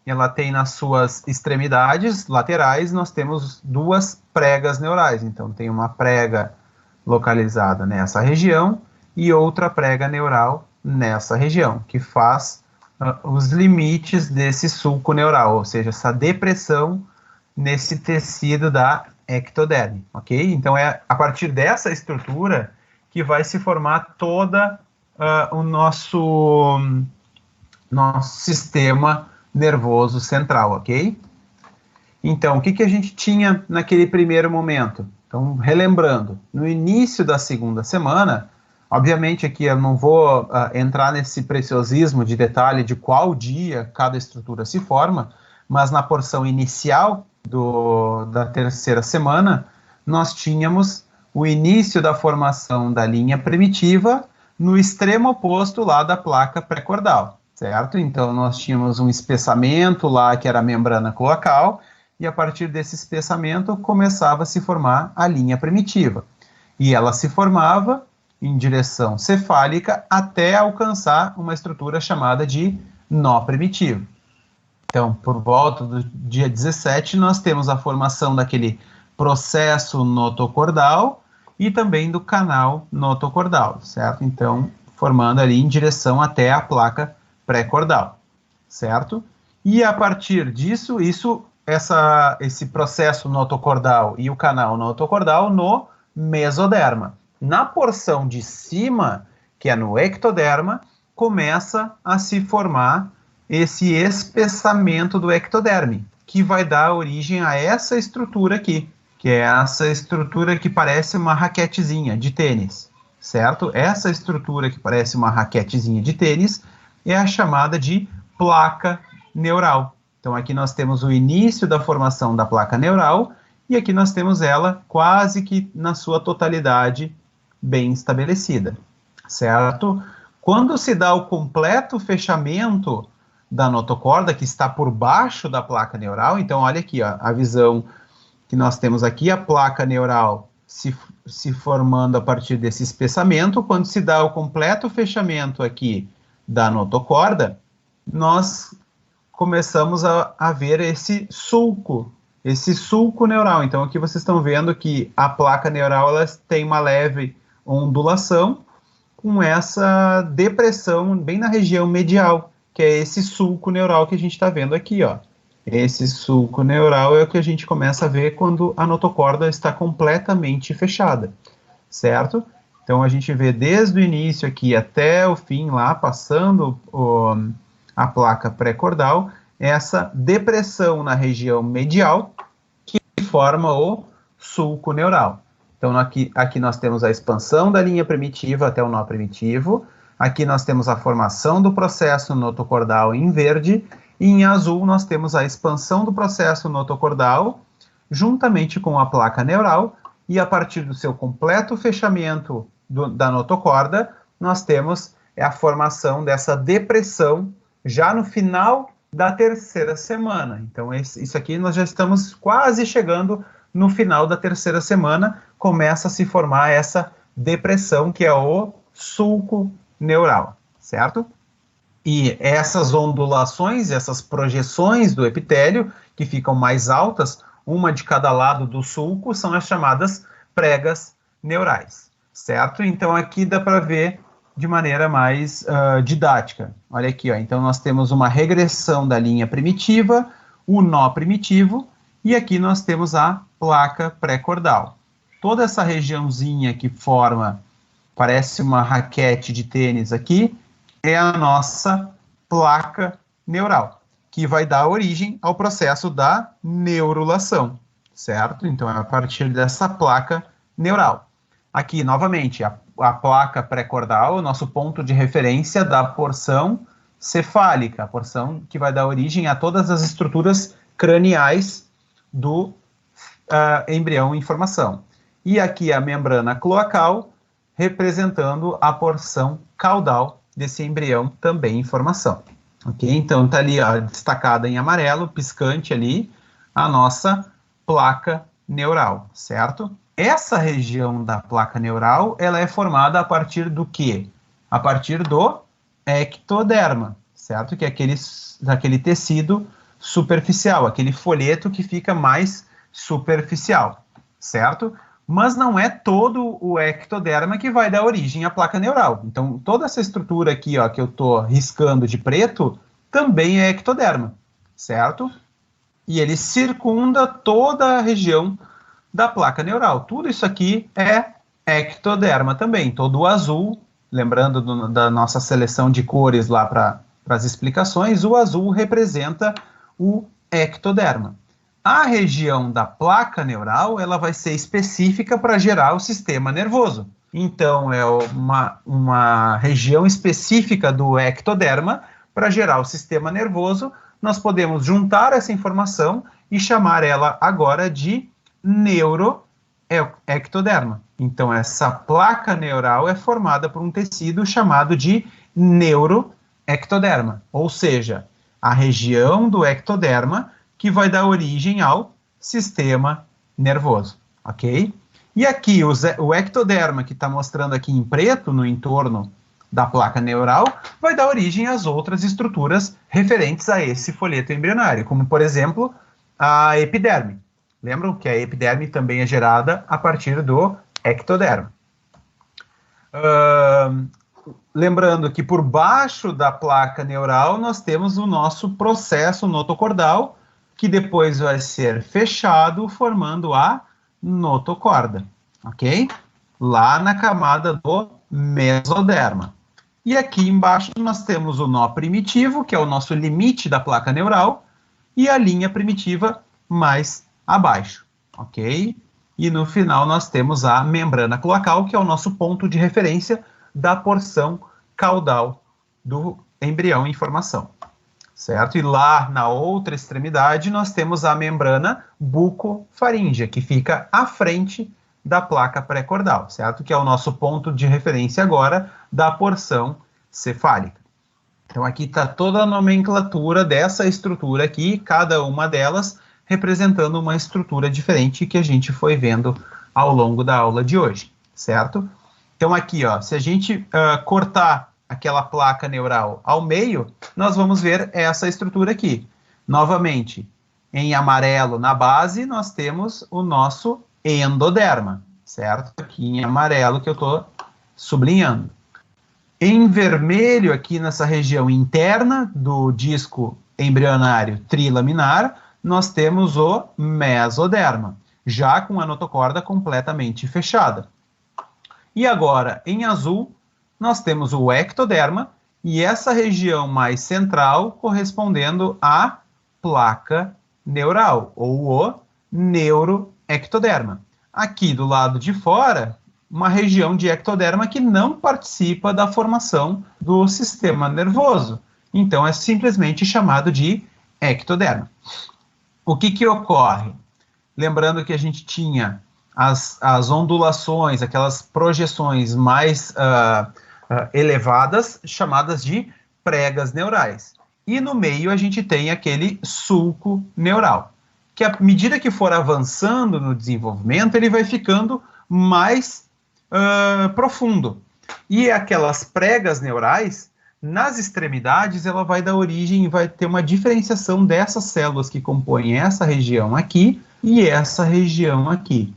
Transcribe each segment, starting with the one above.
que ela tem nas suas extremidades laterais, nós temos duas pregas neurais. Então, tem uma prega localizada nessa região e outra prega neural nessa região, que faz os limites desse sulco neural, ou seja, essa depressão nesse tecido da ectoderme, ok? Então, é a partir dessa estrutura que vai se formar toda o nosso sistema nervoso central, ok? Então, o que a gente tinha naquele primeiro momento? Então, relembrando, no início da segunda semana, obviamente aqui eu não vou entrar nesse preciosismo de detalhe de qual dia cada estrutura se forma, mas na porção inicial da terceira semana, nós tínhamos o início da formação da linha primitiva no extremo oposto lá da placa pré-cordal, certo? Então, nós tínhamos um espessamento lá que era a membrana cloacal, e a partir desse espessamento começava a se formar a linha primitiva. E ela se formava em direção cefálica até alcançar uma estrutura chamada de nó primitivo. Então, por volta do dia 17, nós temos a formação daquele processo notocordal e também do canal notocordal, certo? Então, formando ali em direção até a placa pré-cordal, certo? E a partir disso, esse processo notocordal e o canal notocordal no mesoderma. Na porção de cima, que é no ectoderma, começa a se formar esse espessamento do ectoderme, que vai dar origem a essa estrutura aqui, que é essa estrutura que parece uma raquetezinha de tênis, certo? Essa estrutura que parece uma raquetezinha de tênis é a chamada de placa neural. Então, aqui nós temos o início da formação da placa neural e aqui nós temos ela quase que na sua totalidade bem estabelecida, certo? Quando se dá o completo fechamento da notocorda, que está por baixo da placa neural, então olha aqui, ó, a visão que nós temos aqui, a placa neural se formando a partir desse espessamento. Quando se dá o completo fechamento aqui da notocorda, nós começamos a ver esse sulco neural. Então aqui vocês estão vendo que a placa neural ela tem uma leve ondulação com essa depressão bem na região medial, que é esse sulco neural que a gente está vendo aqui, ó. Esse sulco neural é o que a gente começa a ver quando a notocorda está completamente fechada, certo? Então a gente vê desde o início aqui até o fim lá, passando a placa pré-cordal, essa depressão na região medial que forma o sulco neural. Então aqui nós temos a expansão da linha primitiva até o nó primitivo. Aqui nós temos a formação do processo notocordal em verde, e em azul nós temos a expansão do processo notocordal, juntamente com a placa neural, e a partir do seu completo fechamento da notocorda, nós temos a formação dessa depressão já no final da terceira semana. Então, isso aqui nós já estamos quase chegando no final da terceira semana, começa a se formar essa depressão, que é o sulco neural, certo? E essas ondulações, essas projeções do epitélio, que ficam mais altas, uma de cada lado do sulco, são as chamadas pregas neurais, certo? Então aqui dá para ver de maneira mais didática. Olha aqui, ó. Então nós temos uma regressão da linha primitiva, o nó primitivo, e aqui nós temos a placa pré-cordal. Toda essa regiãozinha que forma, parece uma raquete de tênis aqui, é a nossa placa neural, que vai dar origem ao processo da neurulação, certo? Então, é a partir dessa placa neural. Aqui, novamente, a placa pré-cordal, o nosso ponto de referência da porção cefálica, a porção que vai dar origem a todas as estruturas craniais do embrião em formação. E aqui a membrana cloacal, representando a porção caudal desse embrião também em formação. Ok? Então está ali ó, destacada em amarelo, piscante ali, a nossa placa neural, certo? Essa região da placa neural, ela é formada a partir do quê? A partir do ectoderma, certo? Que é aquele tecido superficial, aquele folheto que fica mais superficial, certo? Mas não é todo o ectoderma que vai dar origem à placa neural. Então, toda essa estrutura aqui, ó, que eu estou riscando de preto, também é ectoderma, certo? E ele circunda toda a região da placa neural. Tudo isso aqui é ectoderma também. Todo o azul, lembrando da nossa seleção de cores lá para as explicações, o azul representa o ectoderma. A região da placa neural, ela vai ser específica para gerar o sistema nervoso. Então, é uma região específica do ectoderma para gerar o sistema nervoso. Nós podemos juntar essa informação e chamar ela agora de neuroectoderma. Então, essa placa neural é formada por um tecido chamado de neuroectoderma, ou seja, a região do ectoderma que vai dar origem ao sistema nervoso, ok? E aqui, o ectoderma que está mostrando aqui em preto, no entorno da placa neural, vai dar origem às outras estruturas referentes a esse folheto embrionário, como, por exemplo, a epiderme. Lembram que a epiderme também é gerada a partir do ectoderma. Lembrando que por baixo da placa neural nós temos o nosso processo notocordal, que depois vai ser fechado formando a notocorda, ok? Lá na camada do mesoderma. E aqui embaixo nós temos o nó primitivo, que é o nosso limite da placa neural, e a linha primitiva mais abaixo, ok? E no final nós temos a membrana cloacal, que é o nosso ponto de referência da porção caudal do embrião em formação, certo? E lá na outra extremidade nós temos a membrana bucofaríngea, que fica à frente da placa pré-cordal, certo? Que é o nosso ponto de referência agora da porção cefálica. Então aqui está toda a nomenclatura dessa estrutura aqui, cada uma delas representando uma estrutura diferente que a gente foi vendo ao longo da aula de hoje, certo? Então aqui, ó, se a gente cortar aquela placa neural ao meio, nós vamos ver essa estrutura aqui. Novamente, em amarelo na base, nós temos o nosso endoderma, certo? Aqui em amarelo que eu estou sublinhando. Em vermelho, aqui nessa região interna do disco embrionário trilaminar, nós temos o mesoderma, já com a notocorda completamente fechada. E agora, em azul, nós temos o ectoderma e essa região mais central correspondendo à placa neural, ou o neuroectoderma. Aqui do lado de fora, uma região de ectoderma que não participa da formação do sistema nervoso. Então, é simplesmente chamado de ectoderma. O que ocorre? Lembrando que a gente tinha as ondulações, aquelas projeções mais elevadas, chamadas de pregas neurais. E no meio a gente tem aquele sulco neural, que à medida que for avançando no desenvolvimento, ele vai ficando mais profundo. E aquelas pregas neurais, nas extremidades, ela vai dar origem e vai ter uma diferenciação dessas células que compõem essa região aqui e essa região aqui.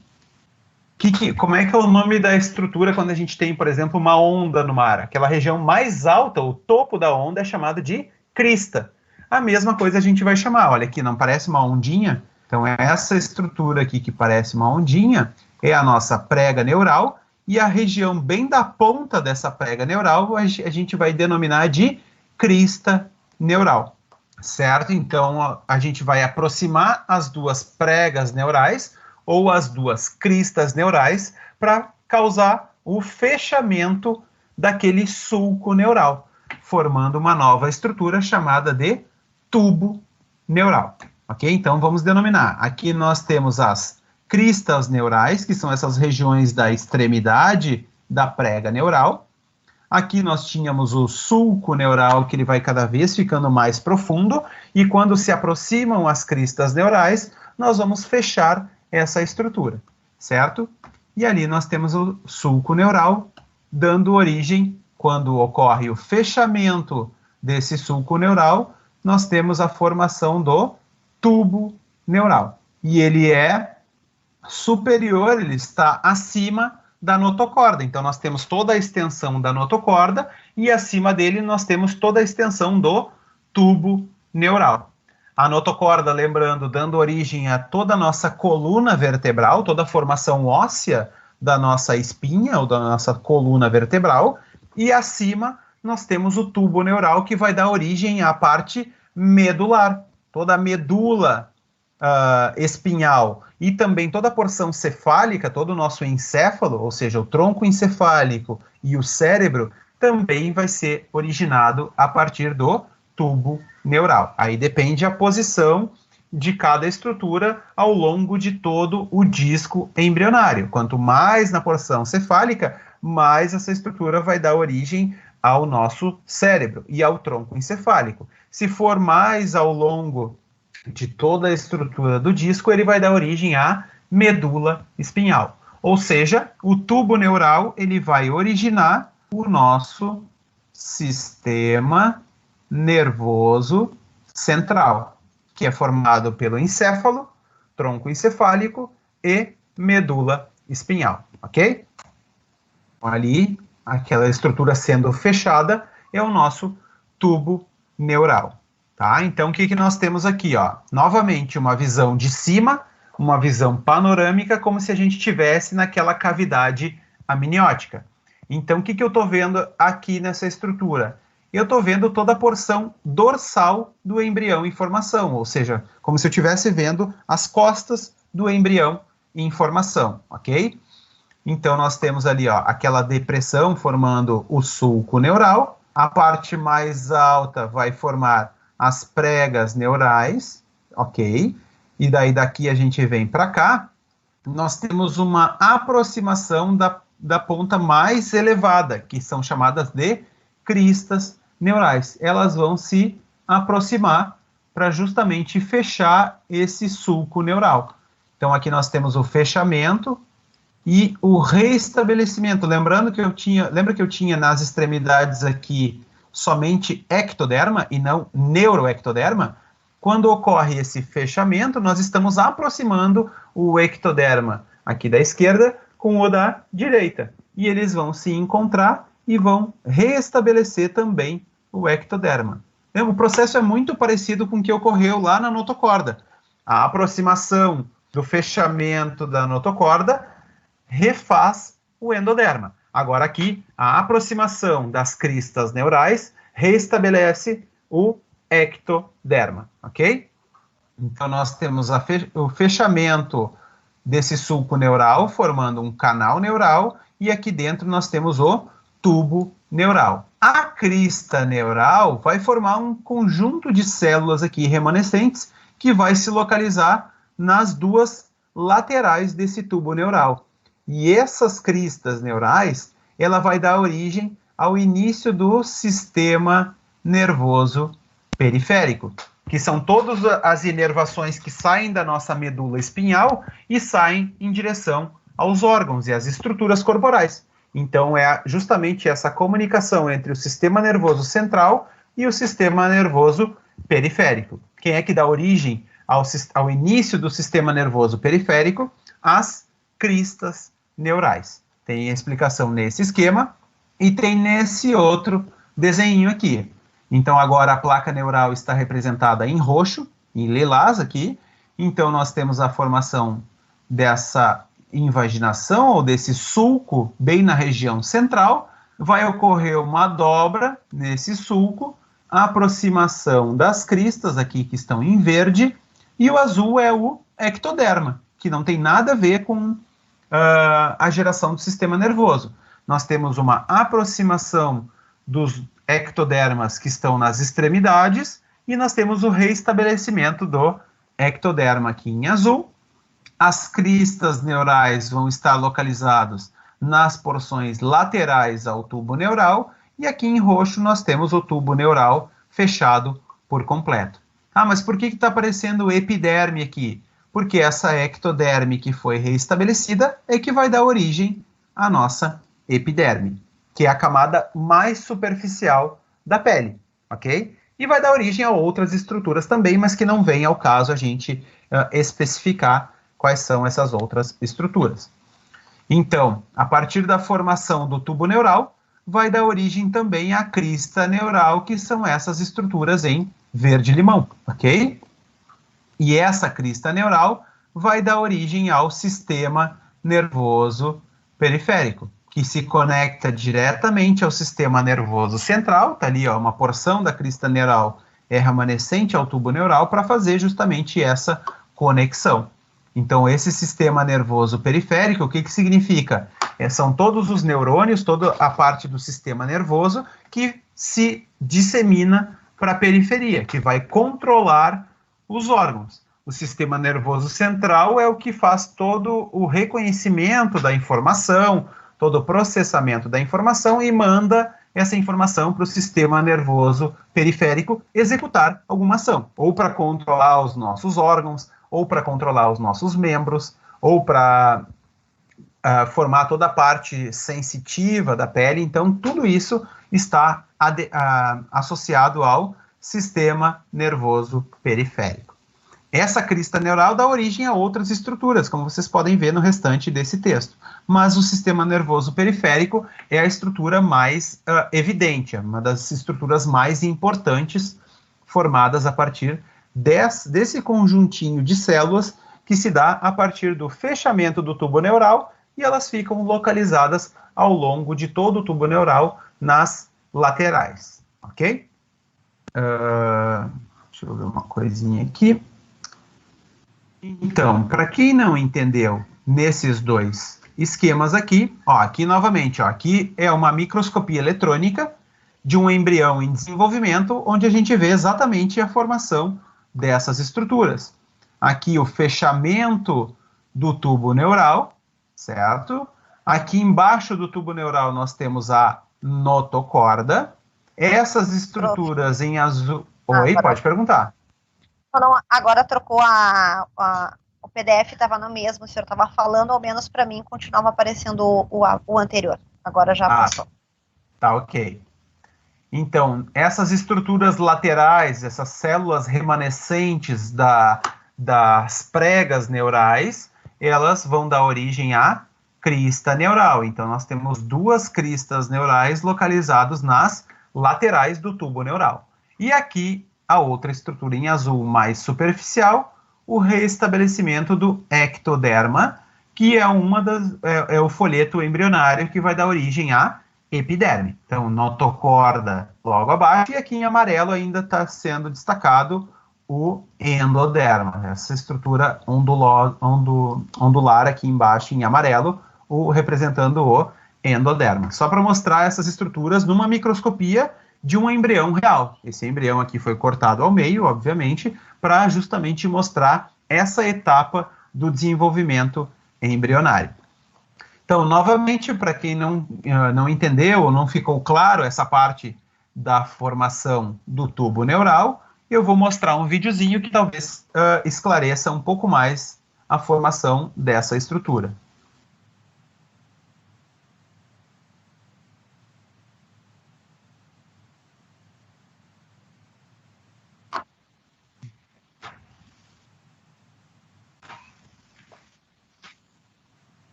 Como é que é o nome da estrutura quando a gente tem, por exemplo, uma onda no mar? Aquela região mais alta, o topo da onda, é chamado de crista. A mesma coisa a gente vai chamar. Olha aqui, não parece uma ondinha? Então, essa estrutura aqui que parece uma ondinha é a nossa prega neural, e a região bem da ponta dessa prega neural a gente vai denominar de crista neural, certo? Então, a gente vai aproximar as duas pregas neurais ou as duas cristas neurais para causar o fechamento daquele sulco neural, formando uma nova estrutura chamada de tubo neural, ok? Então, vamos denominar. Aqui nós temos as cristas neurais, que são essas regiões da extremidade da prega neural. Aqui nós tínhamos o sulco neural, que ele vai cada vez ficando mais profundo, e quando se aproximam as cristas neurais, nós vamos fechar essa estrutura, certo? E ali nós temos o sulco neural, dando origem, quando ocorre o fechamento desse sulco neural, nós temos a formação do tubo neural. E ele é superior, ele está acima da notocorda. Então, nós temos toda a extensão da notocorda e acima dele nós temos toda a extensão do tubo neural. A notocorda, lembrando, dando origem a toda a nossa coluna vertebral, toda a formação óssea da nossa espinha ou da nossa coluna vertebral, e acima nós temos o tubo neural, que vai dar origem à parte medular, toda a medula espinhal e também toda a porção cefálica, todo o nosso encéfalo, ou seja, o tronco encefálico e o cérebro, também vai ser originado a partir do tubo neural. Aí depende a posição de cada estrutura ao longo de todo o disco embrionário. Quanto mais na porção cefálica, mais essa estrutura vai dar origem ao nosso cérebro e ao tronco encefálico. Se for mais ao longo de toda a estrutura do disco, ele vai dar origem à medula espinhal. Ou seja, o tubo neural ele vai originar o nosso sistema nervoso central, que é formado pelo encéfalo, tronco encefálico e medula espinhal, ok? Ali, aquela estrutura sendo fechada é o nosso tubo neural. Tá? Então, o que nós temos aqui? Ó? Novamente, uma visão de cima, uma visão panorâmica, como se a gente estivesse naquela cavidade amniótica. Então, o que eu estou vendo aqui nessa estrutura? Eu estou vendo toda a porção dorsal do embrião em formação, ou seja, como se eu estivesse vendo as costas do embrião em formação, ok? Então, nós temos ali ó, aquela depressão formando o sulco neural, a parte mais alta vai formar as pregas neurais, ok? E daí daqui a gente vem para cá, nós temos uma aproximação da ponta mais elevada, que são chamadas de cristas neurais. Elas vão se aproximar para justamente fechar esse sulco neural. Então aqui nós temos o fechamento e o reestabelecimento. Lembrando que lembra que eu tinha nas extremidades aqui somente ectoderma e não neuroectoderma? Quando ocorre esse fechamento, nós estamos aproximando o ectoderma aqui da esquerda com o da direita. E eles vão se encontrar e vão reestabelecer também o ectoderma. O processo é muito parecido com o que ocorreu lá na notocorda. A aproximação do fechamento da notocorda refaz o endoderma. Agora aqui, a aproximação das cristas neurais restabelece o ectoderma, ok? Então, nós temos o fechamento desse sulco neural, formando um canal neural, e aqui dentro nós temos o tubo neural. A crista neural vai formar um conjunto de células aqui remanescentes que vai se localizar nas duas laterais desse tubo neural. E essas cristas neurais, ela vai dar origem ao início do sistema nervoso periférico, que são todas as inervações que saem da nossa medula espinhal e saem em direção aos órgãos e às estruturas corporais. Então, é justamente essa comunicação entre o sistema nervoso central e o sistema nervoso periférico. Quem é que dá origem ao início do sistema nervoso periférico? As cristas neurais. Tem a explicação nesse esquema e tem nesse outro desenho aqui. Então, agora a placa neural está representada em roxo, em lilás aqui. Então, nós temos a formação dessa invaginação ou desse sulco bem na região central. Vai ocorrer uma dobra nesse sulco, a aproximação das cristas aqui que estão em verde, e o azul é o ectoderma, que não tem nada a ver com a geração do sistema nervoso. Nós temos uma aproximação dos ectodermas que estão nas extremidades e nós temos o reestabelecimento do ectoderma aqui em azul. As cristas neurais vão estar localizadas nas porções laterais ao tubo neural e aqui em roxo nós temos o tubo neural fechado por completo. Ah, mas por que está aparecendo epiderme aqui? Porque essa ectoderme que foi reestabelecida é que vai dar origem à nossa epiderme, que é a camada mais superficial da pele. ok? E vai dar origem a outras estruturas também, mas que não vem ao caso a gente especificar quais são essas outras estruturas. Então, a partir da formação do tubo neural, vai dar origem também à crista neural, que são essas estruturas em verde-limão, ok? E essa crista neural vai dar origem ao sistema nervoso periférico, que se conecta diretamente ao sistema nervoso central, tá ali, ó, uma porção da crista neural é remanescente ao tubo neural para fazer justamente essa conexão. Então, esse sistema nervoso periférico, o que significa? São todos os neurônios, toda a parte do sistema nervoso que se dissemina para a periferia, que vai controlar os órgãos. O sistema nervoso central é o que faz todo o reconhecimento da informação, todo o processamento da informação e manda essa informação para o sistema nervoso periférico executar alguma ação, ou para controlar os nossos órgãos, ou para controlar os nossos membros, ou para formar toda a parte sensitiva da pele. Então, tudo isso está associado ao sistema nervoso periférico. Essa crista neural dá origem a outras estruturas, como vocês podem ver no restante desse texto. Mas o sistema nervoso periférico é a estrutura mais evidente, uma das estruturas mais importantes formadas a partir desse conjuntinho de células que se dá a partir do fechamento do tubo neural e elas ficam localizadas ao longo de todo o tubo neural nas laterais, ok? Deixa eu ver uma coisinha aqui. Então, para quem não entendeu nesses dois esquemas aqui, ó, aqui novamente, ó, aqui é uma microscopia eletrônica de um embrião em desenvolvimento, onde a gente vê exatamente a formação dessas estruturas. Aqui o fechamento do tubo neural, certo? Aqui embaixo do tubo neural nós temos a notocorda. Essas estruturas em azul... Oi, agora... pode perguntar. Não, agora trocou o PDF, estava no mesmo, o senhor estava falando, ao menos para mim continuava aparecendo o anterior. Agora já passou. Tá, ok. Então, essas estruturas laterais, essas células remanescentes das pregas neurais, elas vão dar origem à crista neural. Então, nós temos duas cristas neurais localizadas nas laterais do tubo neural. E aqui, a outra estrutura em azul mais superficial, o reestabelecimento do ectoderma, que é o folheto embrionário que vai dar origem à epiderme. Então, notocorda logo abaixo, e aqui em amarelo ainda está sendo destacado o endoderma, essa estrutura ondular aqui embaixo em amarelo, representando o endoderma. Só para mostrar essas estruturas numa microscopia de um embrião real. Esse embrião aqui foi cortado ao meio, obviamente, para justamente mostrar essa etapa do desenvolvimento embrionário. Então, novamente, para quem não entendeu ou não ficou claro essa parte da formação do tubo neural, eu vou mostrar um videozinho que talvez esclareça um pouco mais a formação dessa estrutura.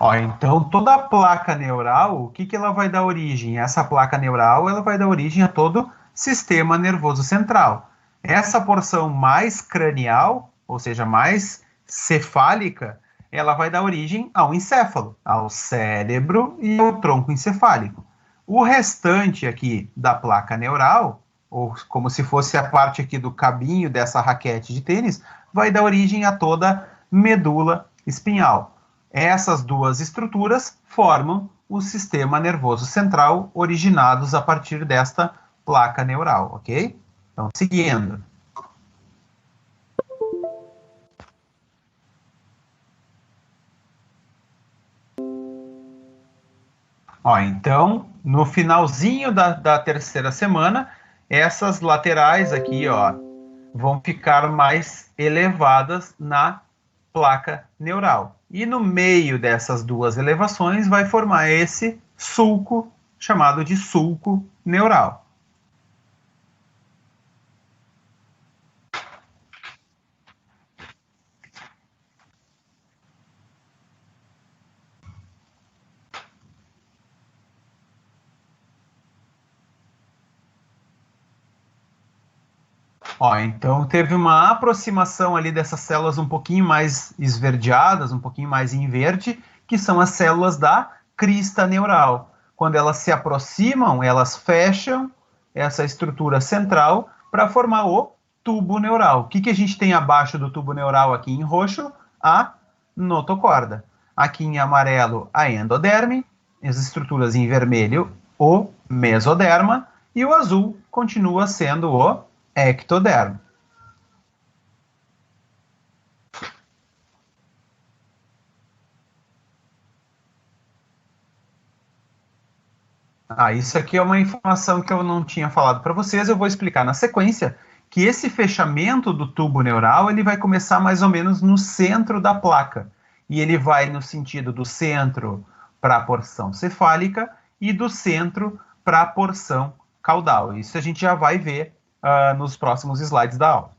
Ó, então, toda a placa neural, o que ela vai dar origem? Essa placa neural ela vai dar origem a todo o sistema nervoso central. Essa porção mais cranial, ou seja, mais cefálica, ela vai dar origem ao encéfalo, ao cérebro e ao tronco encefálico. O restante aqui da placa neural, ou como se fosse a parte aqui do cabinho dessa raquete de tênis, vai dar origem a toda a medula espinhal. Essas duas estruturas formam o sistema nervoso central, originados a partir desta placa neural, ok? Então, seguindo. Ó, então, no finalzinho da terceira semana, essas laterais aqui, ó, vão ficar mais elevadas na placa neural. E no meio dessas duas elevações vai formar esse sulco, chamado de sulco neural. Ó, então teve uma aproximação ali dessas células um pouquinho mais esverdeadas, um pouquinho mais em verde, que são as células da crista neural. Quando elas se aproximam, elas fecham essa estrutura central para formar o tubo neural. O que a gente tem abaixo do tubo neural aqui em roxo? A notocorda. Aqui em amarelo, a endoderme. As estruturas em vermelho, o mesoderma. E o azul continua sendo o ectodermo. Isso aqui é uma informação que eu não tinha falado para vocês, eu vou explicar na sequência que esse fechamento do tubo neural ele vai começar mais ou menos no centro da placa. E ele vai no sentido do centro para a porção cefálica e do centro para a porção caudal. Isso a gente já vai ver nos próximos slides da aula.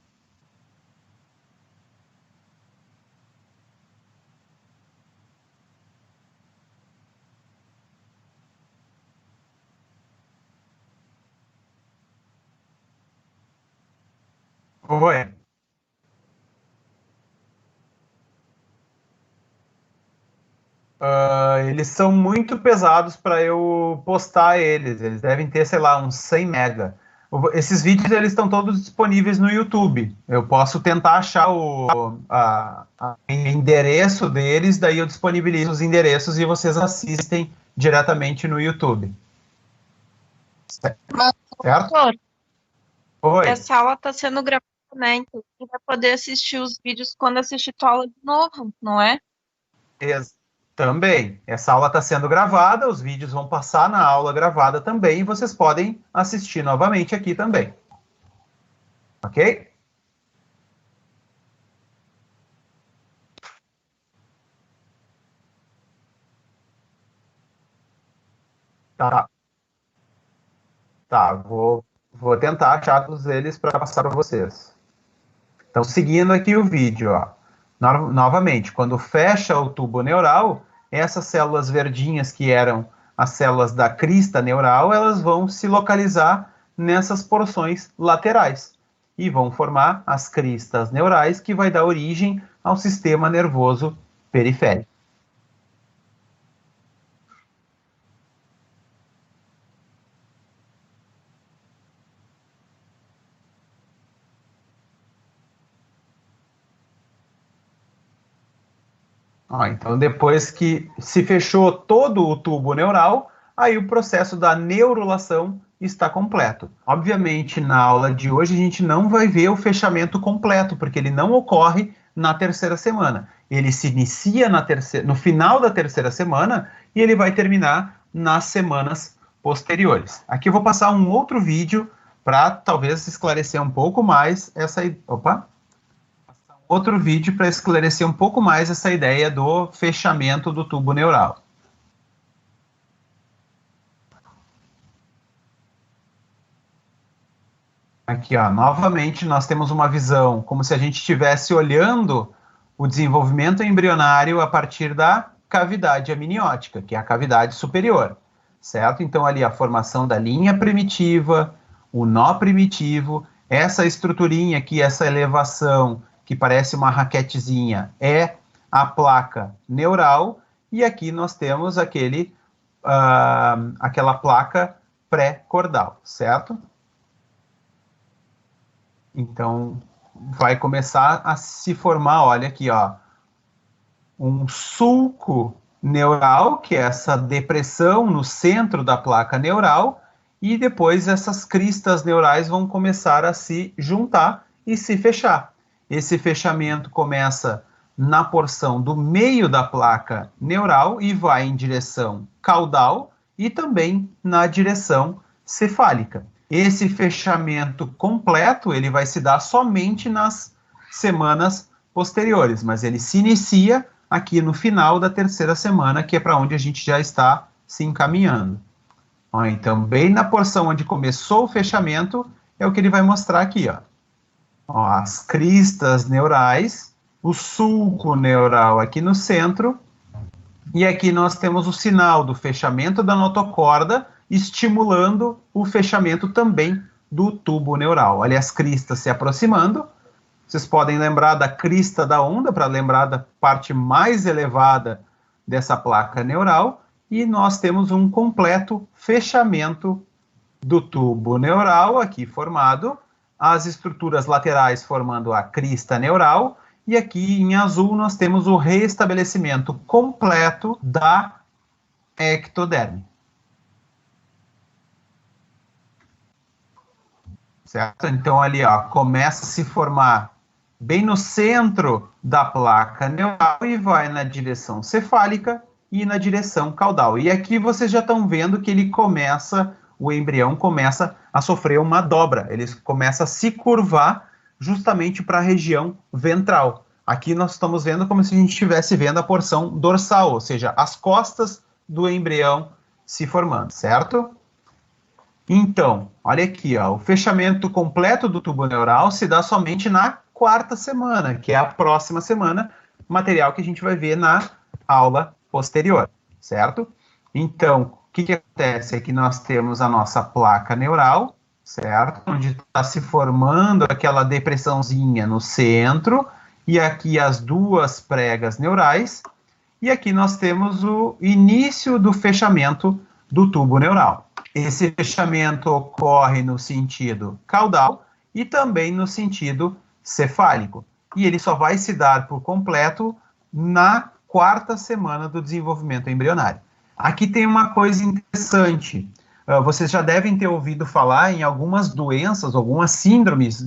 Oi. Eles são muito pesados para eu postar eles. Eles devem ter, sei lá, uns 100 mega. Esses vídeos eles estão todos disponíveis no YouTube. Eu posso tentar achar o endereço deles, daí eu disponibilizo os endereços e vocês assistem diretamente no YouTube. Mas, certo? Doutor, Oi. essa aula está sendo gravada, né? Então você vai poder assistir os vídeos quando assistir tua aula de novo, não é? Também. Essa aula está sendo gravada, os vídeos vão passar na aula gravada também e vocês podem assistir novamente aqui também. Ok? Tá, vou tentar achar todos eles para passar para vocês. Então, seguindo aqui o vídeo, ó. Novamente, quando fecha o tubo neural, essas células verdinhas que eram as células da crista neural, elas vão se localizar nessas porções laterais e vão formar as cristas neurais, que vai dar origem ao sistema nervoso periférico. Então, depois que se fechou todo o tubo neural, aí o processo da neurulação está completo. Obviamente, na aula de hoje, a gente não vai ver o fechamento completo, porque ele não ocorre na terceira semana. Ele se inicia no final da terceira semana e ele vai terminar nas semanas posteriores. Aqui eu vou passar um outro vídeo para talvez esclarecer um pouco mais essa... Outro vídeo para esclarecer um pouco mais essa ideia do fechamento do tubo neural. Aqui, ó, novamente, nós temos uma visão como se a gente estivesse olhando o desenvolvimento embrionário a partir da cavidade amniótica, que é a cavidade superior, certo? Então, ali a formação da linha primitiva, o nó primitivo, essa estruturinha aqui, essa elevação que parece uma raquetezinha, é a placa neural, e aqui nós temos aquela placa pré-cordal, certo? Então, vai começar a se formar, olha aqui, ó, um sulco neural, que é essa depressão no centro da placa neural, e depois essas cristas neurais vão começar a se juntar e se fechar. Esse fechamento começa na porção do meio da placa neural e vai em direção caudal e também na direção cefálica. Esse fechamento completo, ele vai se dar somente nas semanas posteriores, mas ele se inicia aqui no final da terceira semana, que é para onde a gente já está se encaminhando. Ó, então, bem na porção onde começou o fechamento, é o que ele vai mostrar aqui, ó. Ó, as cristas neurais, o sulco neural aqui no centro, e aqui nós temos o sinal do fechamento da notocorda, estimulando o fechamento também do tubo neural. Olha as cristas se aproximando. Vocês podem lembrar da crista da onda, para lembrar da parte mais elevada dessa placa neural, e nós temos um completo fechamento do tubo neural aqui formado, as estruturas laterais formando a crista neural, e aqui em azul nós temos o reestabelecimento completo da ectoderme. Certo? Então ali, ó, começa a se formar bem no centro da placa neural e vai na direção cefálica e na direção caudal. E aqui vocês já estão vendo que ele começa, o embrião começa a sofrer uma dobra, ele começa a se curvar justamente para a região ventral. Aqui nós estamos vendo como se a gente estivesse vendo a porção dorsal, ou seja, as costas do embrião se formando, certo? Então, olha aqui, ó, o fechamento completo do tubo neural se dá somente na quarta semana, que é a próxima semana, material que a gente vai ver na aula posterior, certo? Então, o que acontece é que nós temos a nossa placa neural, certo? Onde está se formando aquela depressãozinha no centro, e aqui as duas pregas neurais, e aqui nós temos o início do fechamento do tubo neural. Esse fechamento ocorre no sentido caudal e também no sentido cefálico. E ele só vai se dar por completo na quarta semana do desenvolvimento embrionário. Aqui tem uma coisa interessante. Vocês já devem ter ouvido falar em algumas doenças, algumas síndromes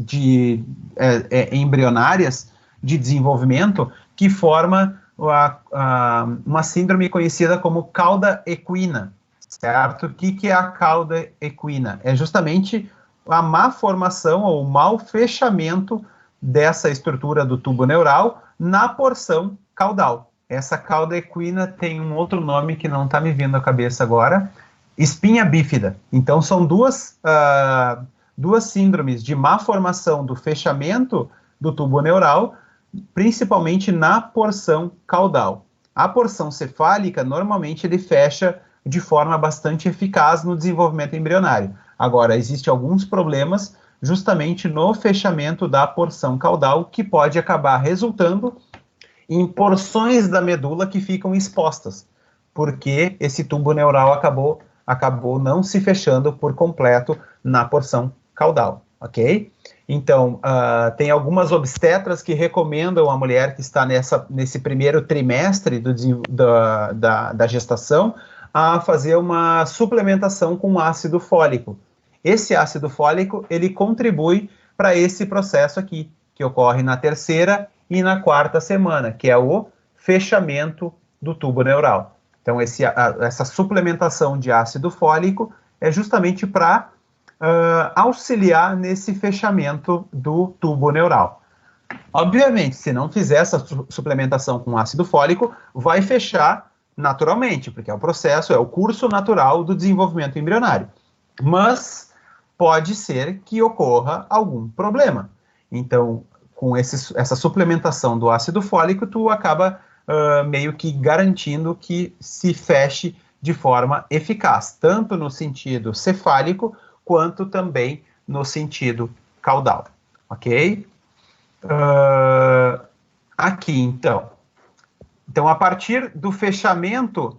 embrionárias de desenvolvimento que forma uma síndrome conhecida como cauda equina, certo? O que é a cauda equina? É justamente a má formação ou o mau fechamento dessa estrutura do tubo neural na porção caudal. Essa cauda equina tem um outro nome que não está me vindo à cabeça agora, espinha bífida. Então, são duas síndromes de má formação do fechamento do tubo neural, principalmente na porção caudal. A porção cefálica, normalmente, ele fecha de forma bastante eficaz no desenvolvimento embrionário. Agora, existem alguns problemas justamente no fechamento da porção caudal, que pode acabar resultando em porções da medula que ficam expostas, porque esse tubo neural acabou não se fechando por completo na porção caudal, ok? Então, tem algumas obstetras que recomendam a mulher que está nesse primeiro trimestre da gestação a fazer uma suplementação com ácido fólico. Esse ácido fólico, ele contribui para esse processo aqui, que ocorre na terceira e na quarta semana, que é o fechamento do tubo neural. Então, essa suplementação de ácido fólico é justamente para auxiliar nesse fechamento do tubo neural. Obviamente, se não fizer essa suplementação com ácido fólico, vai fechar naturalmente, porque é o curso natural do desenvolvimento embrionário. Mas pode ser que ocorra algum problema. Então, com essa suplementação do ácido fólico, tu acaba meio que garantindo que se feche de forma eficaz, tanto no sentido cefálico, quanto também no sentido caudal, ok? Aqui, então. Então, a partir do fechamento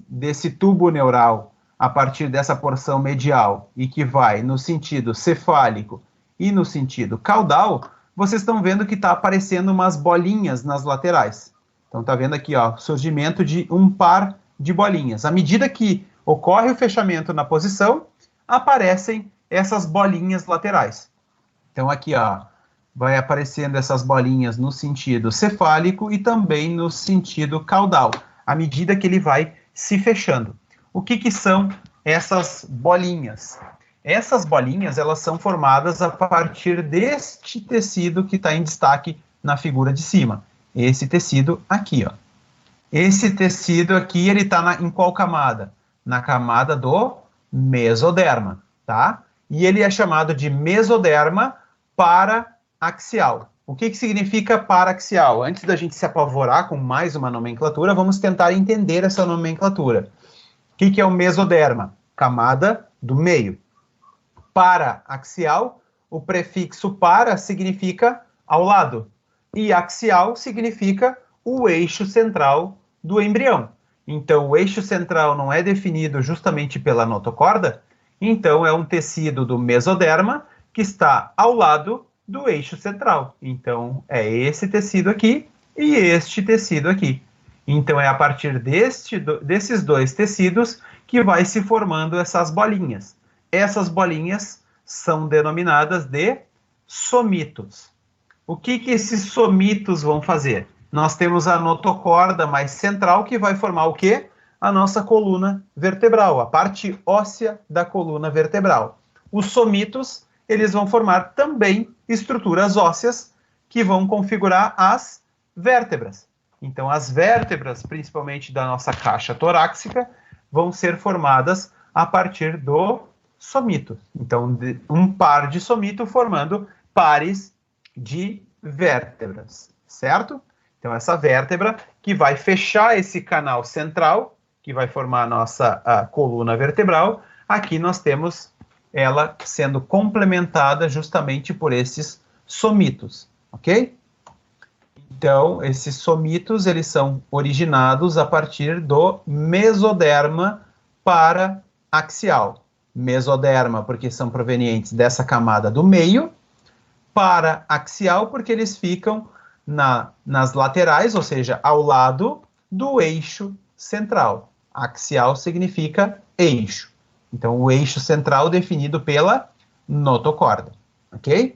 desse tubo neural, a partir dessa porção medial, e que vai no sentido cefálico e no sentido caudal, vocês estão vendo que está aparecendo umas bolinhas nas laterais. Então, está vendo aqui, ó, surgimento de um par de bolinhas. À medida que ocorre o fechamento na posição, aparecem essas bolinhas laterais. Então, aqui, ó, vai aparecendo essas bolinhas no sentido cefálico e também no sentido caudal, à medida que ele vai se fechando. o que são essas bolinhas? Essas bolinhas, elas são formadas a partir deste tecido que está em destaque na figura de cima. Esse tecido aqui, ó. Esse tecido aqui, ele está em qual camada? Na camada do mesoderma, tá? E ele é chamado de mesoderma paraaxial. O que significa paraaxial? Antes da gente se apavorar com mais uma nomenclatura, vamos tentar entender essa nomenclatura. O que é o mesoderma? Camada do meio. Paraaxial, o prefixo para significa ao lado. E axial significa o eixo central do embrião. Então, o eixo central não é definido justamente pela notocorda, então é um tecido do mesoderma que está ao lado do eixo central. Então, é esse tecido aqui e este tecido aqui. Então, é a partir desses dois tecidos que vai se formando essas bolinhas. Essas bolinhas são denominadas de somitos. O que esses somitos vão fazer? Nós temos a notocorda mais central que vai formar o quê? A nossa coluna vertebral, a parte óssea da coluna vertebral. Os somitos, eles vão formar também estruturas ósseas que vão configurar as vértebras. Então, as vértebras, principalmente da nossa caixa torácica, vão ser formadas a partir do somito. Então, um par de somito formando pares de vértebras, certo? Então, essa vértebra que vai fechar esse canal central, que vai formar a nossa coluna vertebral, aqui nós temos ela sendo complementada justamente por esses somitos, ok? Então, esses somitos, eles são originados a partir do mesoderma paraaxial. Mesoderma, porque são provenientes dessa camada do meio, paraaxial, porque eles ficam nas laterais, ou seja, ao lado do eixo central. Axial significa eixo. Então, o eixo central definido pela notocorda, ok?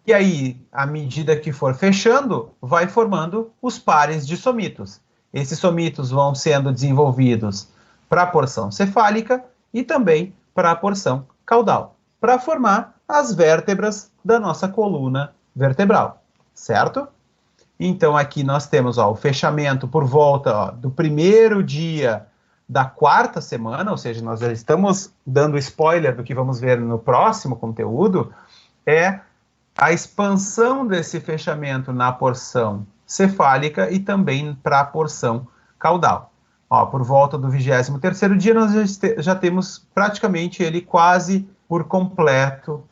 E aí, à medida que for fechando, vai formando os pares de somitos. Esses somitos vão sendo desenvolvidos para a porção cefálica e também para a porção caudal, para formar as vértebras da nossa coluna vertebral, certo? Então, aqui nós temos o fechamento por volta do primeiro dia da quarta semana, ou seja, nós já estamos dando spoiler do que vamos ver no próximo conteúdo, é a expansão desse fechamento na porção cefálica e também para a porção caudal. Por volta do 23º dia, nós já temos praticamente ele quase por completo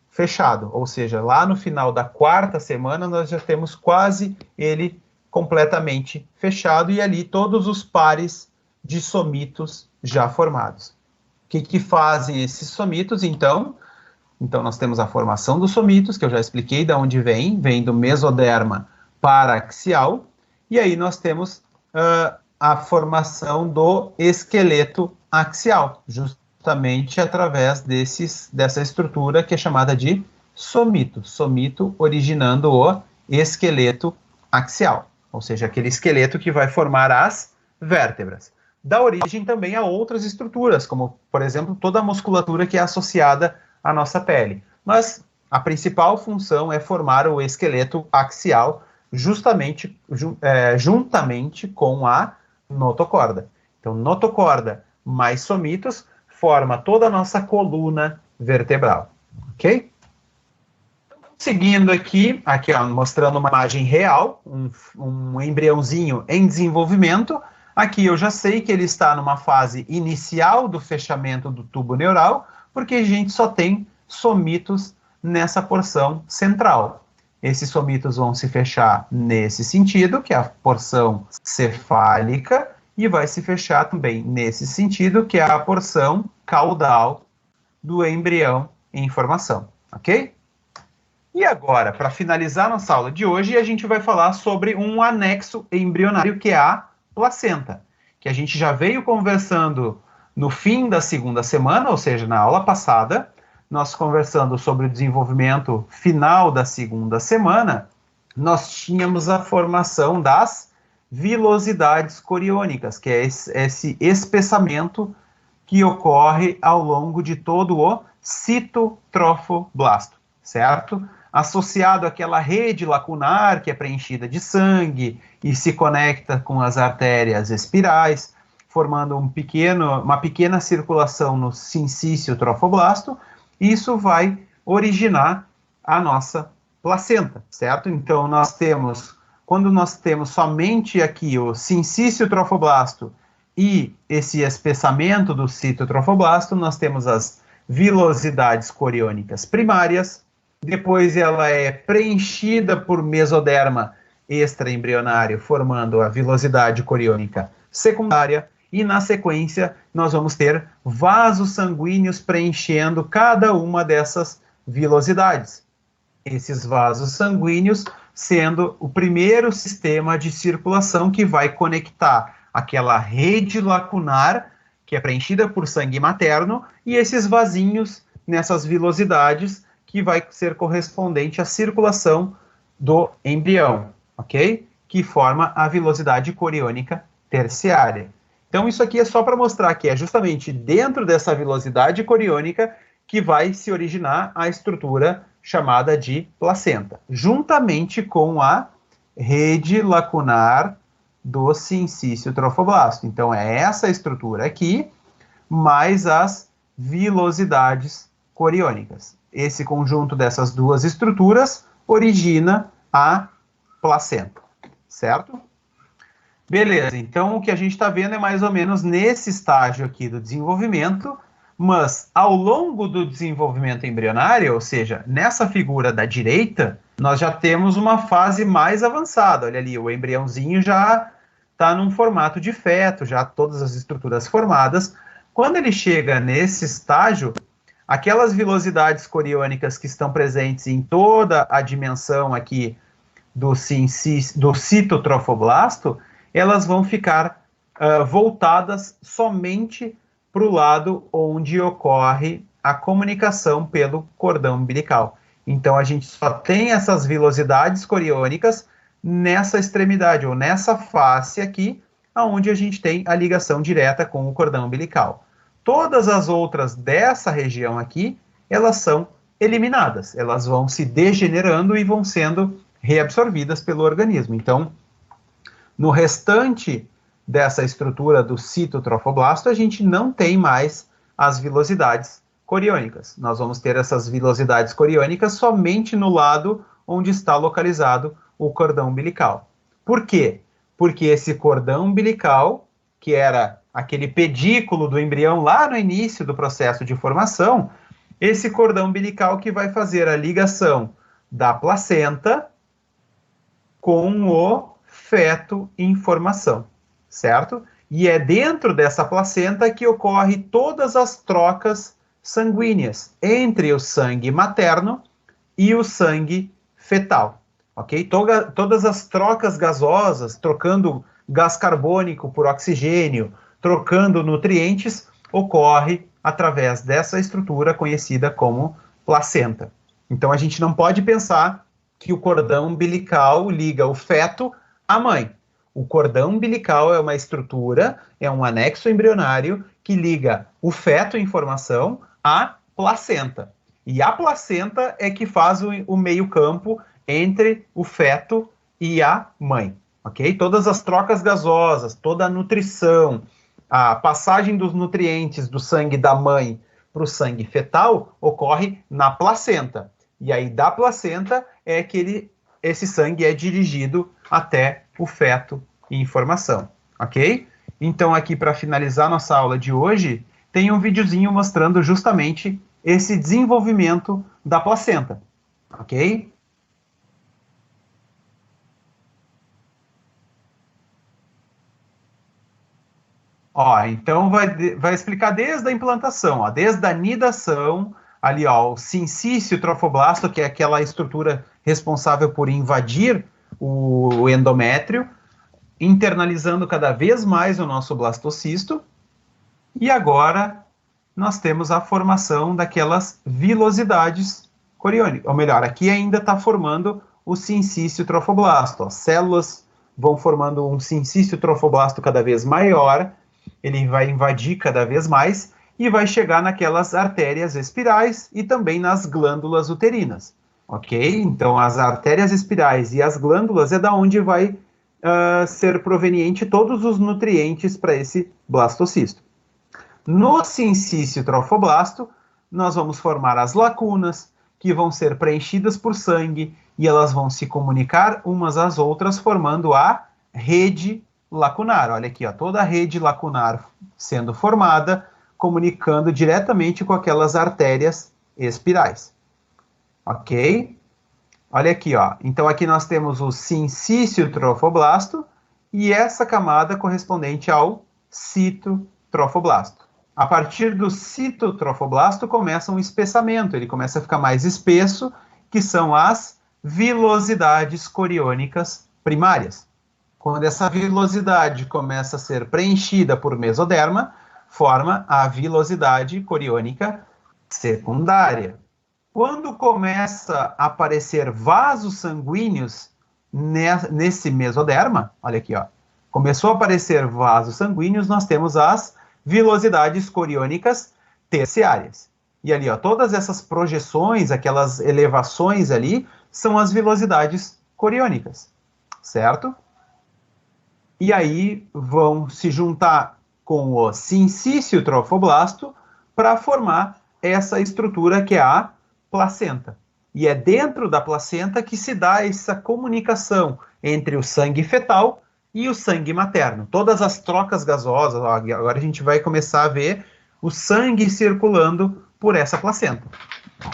fechado. Ou seja, lá no final da quarta semana, nós já temos quase ele completamente fechado e ali todos os pares de somitos já formados. O que fazem esses somitos, então? Então, nós temos a formação dos somitos, que eu já expliquei de onde vem do mesoderma paraaxial, e aí nós temos a formação do esqueleto axial, justamente através dessa estrutura que é chamada de somito. Somito originando o esqueleto axial, ou seja, aquele esqueleto que vai formar as vértebras. Dá origem também a outras estruturas, como, por exemplo, toda a musculatura que é associada à nossa pele. Mas a principal função é formar o esqueleto axial juntamente com a notocorda. Então, notocorda mais somitos forma toda a nossa coluna vertebral, ok? Seguindo aqui mostrando uma imagem real, um embriãozinho em desenvolvimento. Aqui eu já sei que ele está numa fase inicial do fechamento do tubo neural, porque a gente só tem somitos nessa porção central. Esses somitos vão se fechar nesse sentido, que é a porção cefálica, e vai se fechar também nesse sentido, que é a porção caudal do embrião em formação, ok? E agora, para finalizar nossa aula de hoje, a gente vai falar sobre um anexo embrionário, que é a placenta, que a gente já veio conversando no fim da segunda semana, ou seja, na aula passada, nós conversando sobre o desenvolvimento final da segunda semana, nós tínhamos a formação das vilosidades coriônicas, que é esse espessamento que ocorre ao longo de todo o citotrofoblasto, certo? Associado àquela rede lacunar que é preenchida de sangue e se conecta com as artérias espirais, formando uma pequena circulação no sincício trofoblasto. Isso vai originar a nossa placenta, certo? Então, quando nós temos somente aqui o sincício trofoblasto e esse espessamento do citotrofoblasto, nós temos as vilosidades coriônicas primárias, depois ela é preenchida por mesoderma extraembrionário, formando a vilosidade coriônica secundária, e na sequência nós vamos ter vasos sanguíneos preenchendo cada uma dessas vilosidades. Esses vasos sanguíneos sendo o primeiro sistema de circulação que vai conectar aquela rede lacunar, que é preenchida por sangue materno, e esses vasinhos nessas vilosidades, que vai ser correspondente à circulação do embrião, ok? Que forma a vilosidade coriônica terciária. Então, isso aqui é só para mostrar que é justamente dentro dessa vilosidade coriônica que vai se originar a estrutura chamada de placenta, juntamente com a rede lacunar do sincício trofoblasto. Então, é essa estrutura aqui, mais as vilosidades coriônicas. Esse conjunto dessas duas estruturas origina a placenta, certo? Beleza, então o que a gente está vendo é mais ou menos nesse estágio aqui do desenvolvimento, mas ao longo do desenvolvimento embrionário, ou seja, nessa figura da direita, nós já temos uma fase mais avançada. Olha ali, o embriãozinho já está num formato de feto, já todas as estruturas formadas. Quando ele chega nesse estágio, aquelas vilosidades coriônicas que estão presentes em toda a dimensão aqui do citotrofoblasto, elas vão ficar voltadas somente para o lado onde ocorre a comunicação pelo cordão umbilical. Então, a gente só tem essas vilosidades coriônicas nessa extremidade, ou nessa face aqui, onde a gente tem a ligação direta com o cordão umbilical. Todas as outras dessa região aqui, elas são eliminadas. Elas vão se degenerando e vão sendo reabsorvidas pelo organismo. Então, no restante dessa estrutura do citotrofoblasto, a gente não tem mais as vilosidades coriônicas. Nós vamos ter essas vilosidades coriônicas somente no lado onde está localizado o cordão umbilical. Por quê? Porque esse cordão umbilical, que era aquele pedículo do embrião lá no início do processo de formação, esse cordão umbilical que vai fazer a ligação da placenta com o feto em formação, certo? E é dentro dessa placenta que ocorre todas as trocas sanguíneas entre o sangue materno e o sangue fetal, ok? Todas as trocas gasosas, trocando gás carbônico por oxigênio, trocando nutrientes, ocorre através dessa estrutura conhecida como placenta. Então, a gente não pode pensar que o cordão umbilical liga o feto à mãe. O cordão umbilical é uma estrutura, é um anexo embrionário que liga o feto em formação à placenta. E a placenta é que faz o meio-campo entre o feto e a mãe, ok? Todas as trocas gasosas, toda a nutrição, a passagem dos nutrientes do sangue da mãe para o sangue fetal ocorre na placenta. E aí, da placenta, é que esse sangue é dirigido até o feto em formação, ok? Então, aqui, para finalizar nossa aula de hoje, tem um videozinho mostrando justamente esse desenvolvimento da placenta, ok? Ó, então vai explicar desde a implantação, ó, desde a nidação, ali, ó, o sincício trofoblasto, que é aquela estrutura responsável por invadir o endométrio, internalizando cada vez mais o nosso blastocisto. E agora nós temos a formação daquelas vilosidades coriônicas. Ou melhor, aqui ainda está formando o sincício trofoblasto, ó, células vão formando um sincício trofoblasto cada vez maior, ele vai invadir cada vez mais e vai chegar naquelas artérias espirais e também nas glândulas uterinas, ok? Então, as artérias espirais e as glândulas é da onde vai ser proveniente todos os nutrientes para esse blastocisto. No sincício trofoblasto, nós vamos formar as lacunas, que vão ser preenchidas por sangue, e elas vão se comunicar umas às outras, formando a rede lacunar. Olha aqui, ó, toda a rede lacunar sendo formada, comunicando diretamente com aquelas artérias espirais. Ok? Olha aqui, ó. Então aqui nós temos o sincício trofoblasto e essa camada correspondente ao citotrofoblasto. A partir do citotrofoblasto começa um espessamento, ele começa a ficar mais espesso, que são as vilosidades coriônicas primárias. Quando essa vilosidade começa a ser preenchida por mesoderma, forma a vilosidade coriônica secundária. Quando começa a aparecer vasos sanguíneos nesse mesoderma, olha aqui, ó, começou a aparecer vasos sanguíneos, nós temos as vilosidades coriônicas terciárias. E ali, ó, todas essas projeções, aquelas elevações ali, são as vilosidades coriônicas, certo? E aí vão se juntar com o sincício trofoblasto para formar essa estrutura que é a placenta. E é dentro da placenta que se dá essa comunicação entre o sangue fetal e o sangue materno. Todas as trocas gasosas, ó, agora a gente vai começar a ver o sangue circulando por essa placenta,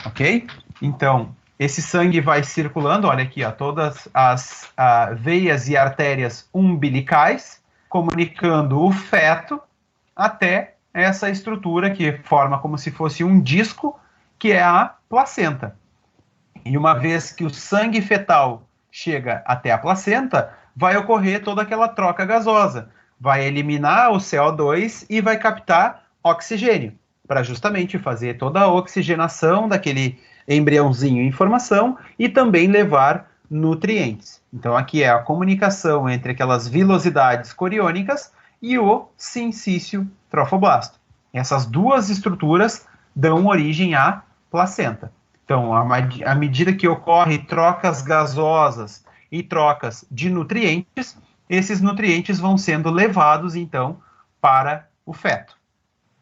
ok? Então, esse sangue vai circulando, olha aqui, ó, todas as veias e artérias umbilicais, comunicando o feto até essa estrutura que forma como se fosse um disco, que é a placenta. E uma vez que o sangue fetal chega até a placenta, vai ocorrer toda aquela troca gasosa. Vai eliminar o CO2 e vai captar oxigênio, para justamente fazer toda a oxigenação daquele embriãozinho em formação e também levar nutrientes. Então aqui é a comunicação entre aquelas vilosidades coriônicas e o sincício trofoblasto. Essas duas estruturas dão origem à placenta. Então, à medida que ocorre trocas gasosas e trocas de nutrientes, esses nutrientes vão sendo levados, então, para o feto.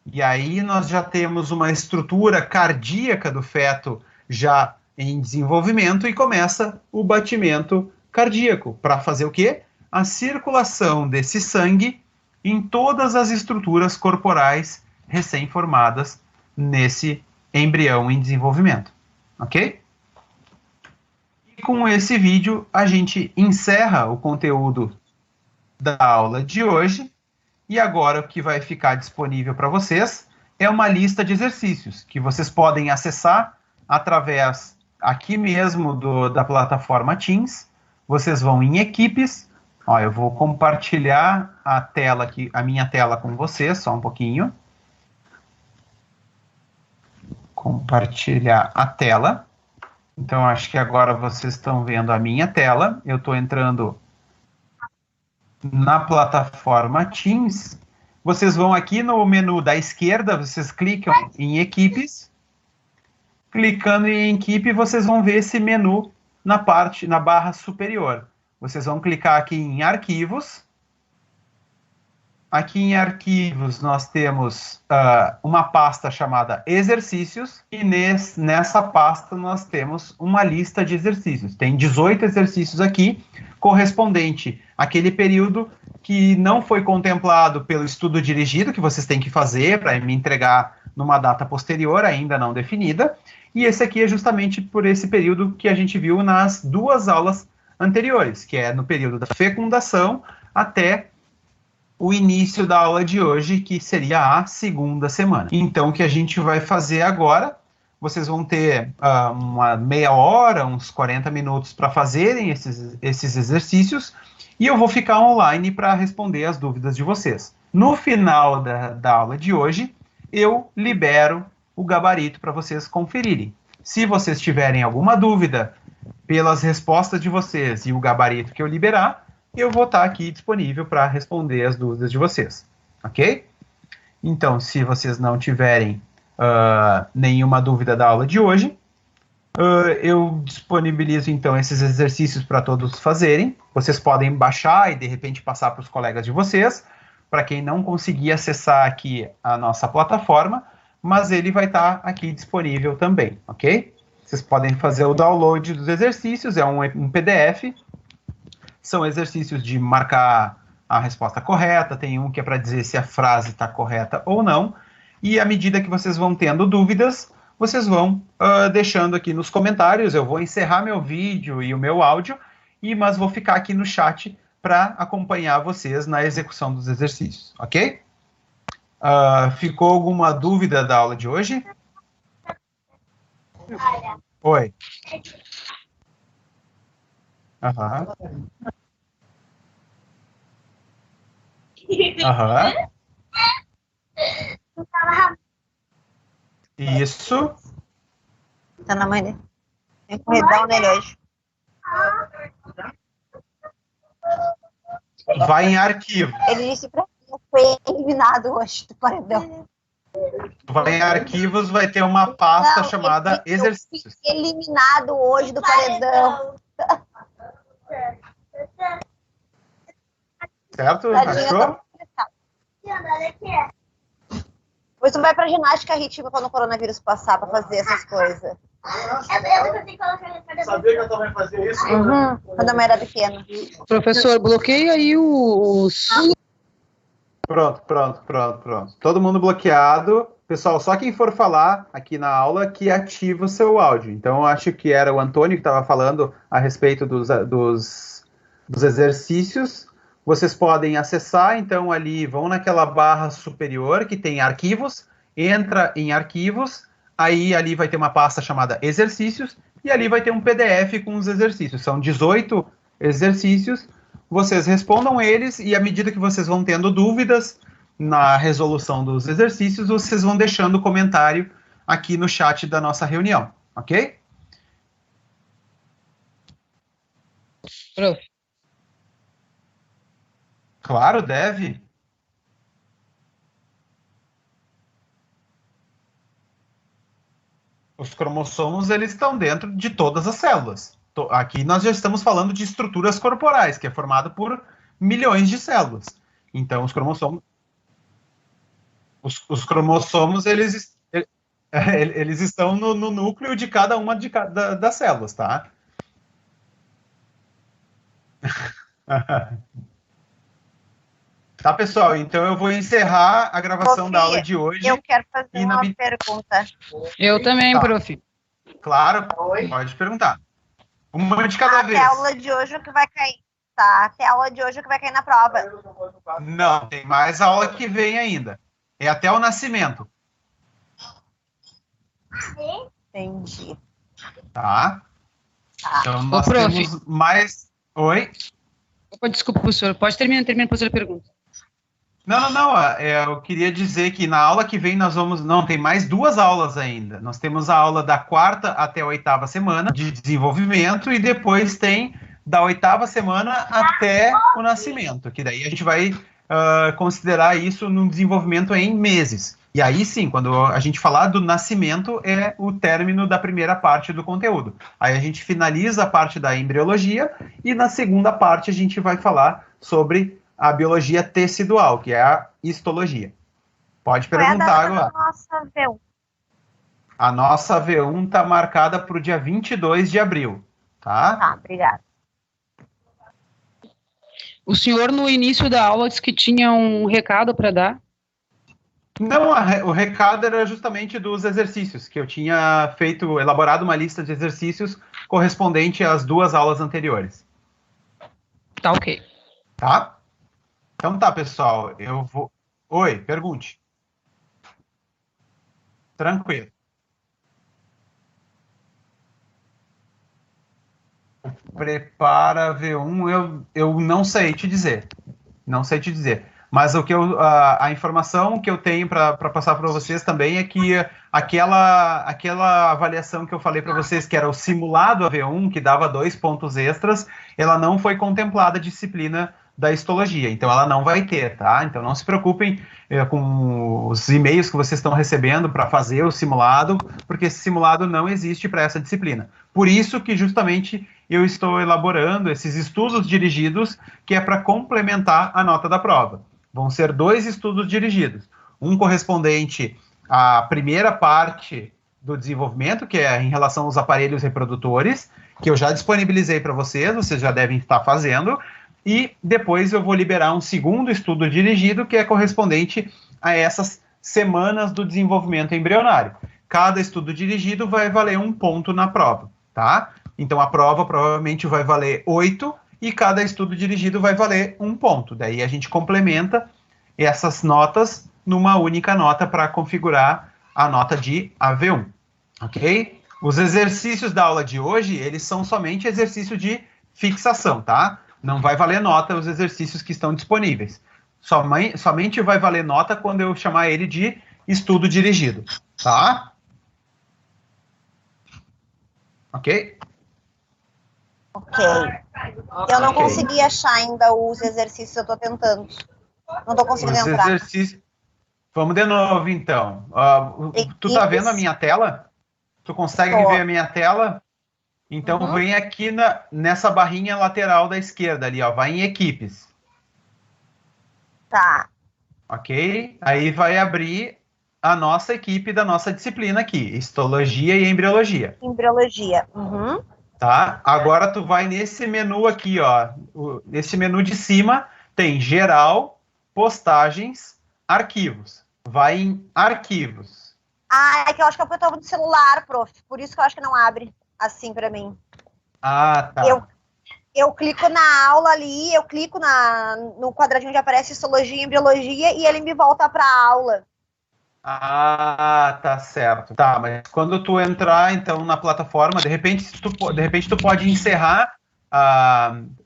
E aí nós já temos uma estrutura cardíaca do feto já em desenvolvimento e começa o batimento cardíaco, para fazer o quê? A circulação desse sangue em todas as estruturas corporais recém-formadas nesse embrião em desenvolvimento, ok? E com esse vídeo a gente encerra o conteúdo da aula de hoje e agora o que vai ficar disponível para vocês é uma lista de exercícios que vocês podem acessar através aqui mesmo da plataforma Teams. Vocês vão em equipes, ó, eu vou compartilhar a tela aqui, a minha tela com vocês, só um pouquinho. Compartilhar a tela. Então, acho que agora vocês estão vendo a minha tela. Eu estou entrando na plataforma Teams. Vocês vão aqui no menu da esquerda, vocês clicam em equipes. Clicando em equipe, vocês vão ver esse menu na barra superior. Vocês vão clicar aqui em arquivos. Aqui em arquivos nós temos uma pasta chamada exercícios e nessa pasta nós temos uma lista de exercícios. Tem 18 exercícios aqui, correspondente àquele período que não foi contemplado pelo estudo dirigido, que vocês têm que fazer para me entregar numa data posterior, ainda não definida. E esse aqui é justamente por esse período que a gente viu nas duas aulas anteriores, que é no período da fecundação até o início da aula de hoje, que seria a segunda semana. Então, o que a gente vai fazer agora, vocês vão ter uma meia hora, uns 40 minutos para fazerem esses exercícios, e eu vou ficar online para responder as dúvidas de vocês. No final da aula de hoje, eu libero o gabarito para vocês conferirem. Se vocês tiverem alguma dúvida pelas respostas de vocês e o gabarito que eu liberar, e eu vou estar aqui disponível para responder as dúvidas de vocês, ok? Então, se vocês não tiverem nenhuma dúvida da aula de hoje, eu disponibilizo então esses exercícios para todos fazerem. Vocês podem baixar e de repente passar para os colegas de vocês, para quem não conseguir acessar aqui a nossa plataforma, mas ele vai estar aqui disponível também, ok? Vocês podem fazer o download dos exercícios, é um PDF, são exercícios de marcar a resposta correta, tem um que é para dizer se a frase está correta ou não, e à medida que vocês vão tendo dúvidas, vocês vão deixando aqui nos comentários. Eu vou encerrar meu vídeo e o meu áudio, mas vou ficar aqui no chat para acompanhar vocês na execução dos exercícios, ok? Ficou alguma dúvida da aula de hoje? Oi. Aham. Aham. Isso. Tá na mãe dele. Tem corridão nele hoje. Vai em arquivo. Ele disse pra mim que foi eliminado hoje do paredão. Vai em arquivos, vai ter uma pasta chamada ele exercícios. foi eliminado hoje do paredão. Certo? Achou? Depois tu vai pra ginástica rítmica quando o coronavírus passar pra fazer essas coisas. Sabia que eu também fazia isso? Quando a mãe era pequena. Professor, bloqueia aí os... Pronto. Todo mundo bloqueado. Pessoal, só quem for falar aqui na aula que ativa o seu áudio. Então, eu acho que era o Antônio que estava falando a respeito dos exercícios. Vocês podem acessar, então, ali, vão naquela barra superior que tem arquivos, entra em arquivos, aí ali vai ter uma pasta chamada exercícios, e ali vai ter um PDF com os exercícios. São 18 exercícios, vocês respondam eles, e à medida que vocês vão tendo dúvidas na resolução dos exercícios, vocês vão deixando comentário aqui no chat da nossa reunião, ok? Prof. Claro, deve. Os cromossomos, eles estão dentro de todas as células. Aqui nós já estamos falando de estruturas corporais, que é formado por milhões de células. Então, os cromossomos... Os cromossomos, eles estão no núcleo de cada uma das células, tá? Tá, pessoal? Então eu vou encerrar a gravação da aula de hoje. Eu quero fazer uma pergunta. Eu também, tá. prof. Claro, pode perguntar. Uma de cada vez. Até a aula de hoje o que vai cair. Tá, até a aula de hoje o que vai cair na prova. Não, tem mais aula que vem ainda. É até o nascimento. Entendi. Tá? Então nós prof. temos mais... Oi? Opa, desculpa, professor. Pode terminar, professor, a pergunta. Não. Eu queria dizer que na aula que vem nós vamos... Não, tem mais 2 aulas ainda. Nós temos a aula da 4ª até a 8ª semana de desenvolvimento e depois tem da 8ª semana até o nascimento, que daí a gente vai considerar isso num desenvolvimento em meses. E aí sim, quando a gente falar do nascimento, é o término da primeira parte do conteúdo. Aí a gente finaliza a parte da embriologia e na segunda parte a gente vai falar sobre a biologia tecidual, que é a histologia. Pode perguntar agora. Nossa, V1. A nossa V1 está marcada para o dia 22 de abril, tá? Tá, obrigada. O senhor, no início da aula, disse que tinha um recado para dar. Não, o recado era justamente dos exercícios, que eu tinha elaborado uma lista de exercícios correspondente às 2 aulas anteriores. Tá, ok. Tá? Então tá, pessoal, eu vou... Oi, pergunte. Tranquilo. Prepara V1, eu não sei te dizer. Não sei te dizer. Mas a informação que eu tenho para passar para vocês também é que aquela avaliação que eu falei para vocês, que era o simulado AV1, que dava 2 pontos extras, ela não foi contemplada a disciplina da histologia, então ela não vai ter, tá? Então não se preocupem com os e-mails que vocês estão recebendo para fazer o simulado, porque esse simulado não existe para essa disciplina. Por isso que justamente eu estou elaborando esses estudos dirigidos, que é para complementar a nota da prova. Vão ser 2 estudos dirigidos, um correspondente à primeira parte do desenvolvimento, que é em relação aos aparelhos reprodutores, que eu já disponibilizei para vocês já devem estar fazendo, e depois eu vou liberar um segundo estudo dirigido, que é correspondente a essas semanas do desenvolvimento embrionário. Cada estudo dirigido vai valer 1 ponto na prova, tá? Então a prova provavelmente vai valer 8 e cada estudo dirigido vai valer 1 ponto. Daí a gente complementa essas notas numa única nota para configurar a nota de AV1, ok? Os exercícios da aula de hoje, eles são somente exercício de fixação, tá? Não vai valer nota os exercícios que estão disponíveis. Somente vai valer nota quando eu chamar ele de estudo dirigido, tá? Ok? Ok. Eu não consegui achar ainda os exercícios, eu tô tentando. Não tô conseguindo entrar. Vamos de novo, então. Tu tá vendo a minha tela? Tu consegue ver a minha tela? Então, vem aqui nessa barrinha lateral da esquerda ali, ó. Vai em equipes. Tá. Ok? Aí vai abrir a nossa equipe da nossa disciplina aqui. Histologia e embriologia. Embriologia. Tá? Agora tu vai nesse menu aqui, ó. Nesse menu de cima tem geral, postagens, arquivos. Vai em arquivos. Ah, é que eu acho que eu tô no celular, prof. Por isso que eu acho que não abre assim pra mim. Ah, tá. Eu clico na aula ali, eu clico no quadradinho onde aparece histologia e embriologia e ele me volta pra aula. Ah, tá certo. Tá, mas quando tu entrar, então, na plataforma, de repente tu pode encerrar,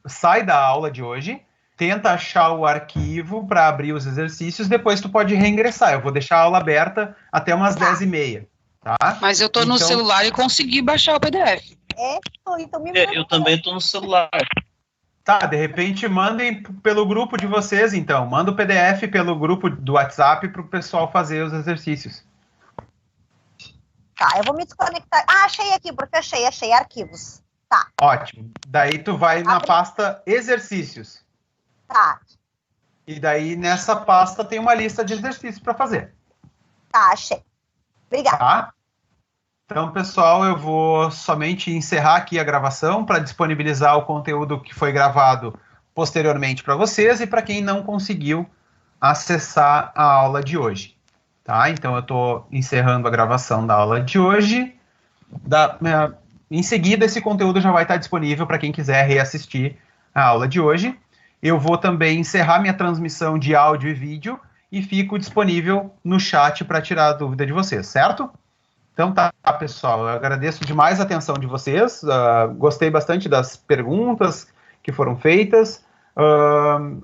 sai da aula de hoje, tenta achar o arquivo para abrir os exercícios, depois tu pode reingressar. Eu vou deixar a aula aberta até umas 10h30, tá? Mas eu tô no celular e consegui baixar o PDF. Então eu também tô no celular. Tá, de repente mandem pelo grupo de vocês, então. Manda o PDF pelo grupo do WhatsApp para o pessoal fazer os exercícios. Tá, eu vou me desconectar. Ah, achei aqui, porque achei arquivos. Tá. Ótimo. Daí tu vai na pasta exercícios. Tá. E daí nessa pasta tem uma lista de exercícios para fazer. Tá, achei. Obrigada. Tá? Então, pessoal, eu vou somente encerrar aqui a gravação para disponibilizar o conteúdo que foi gravado posteriormente para vocês e para quem não conseguiu acessar a aula de hoje. Tá? Então, eu estou encerrando a gravação da aula de hoje. Em seguida, esse conteúdo já vai estar disponível para quem quiser reassistir a aula de hoje. Eu vou também encerrar minha transmissão de áudio e vídeo e fico disponível no chat para tirar a dúvida de vocês, certo? Então tá, pessoal, eu agradeço demais a atenção de vocês, gostei bastante das perguntas que foram feitas,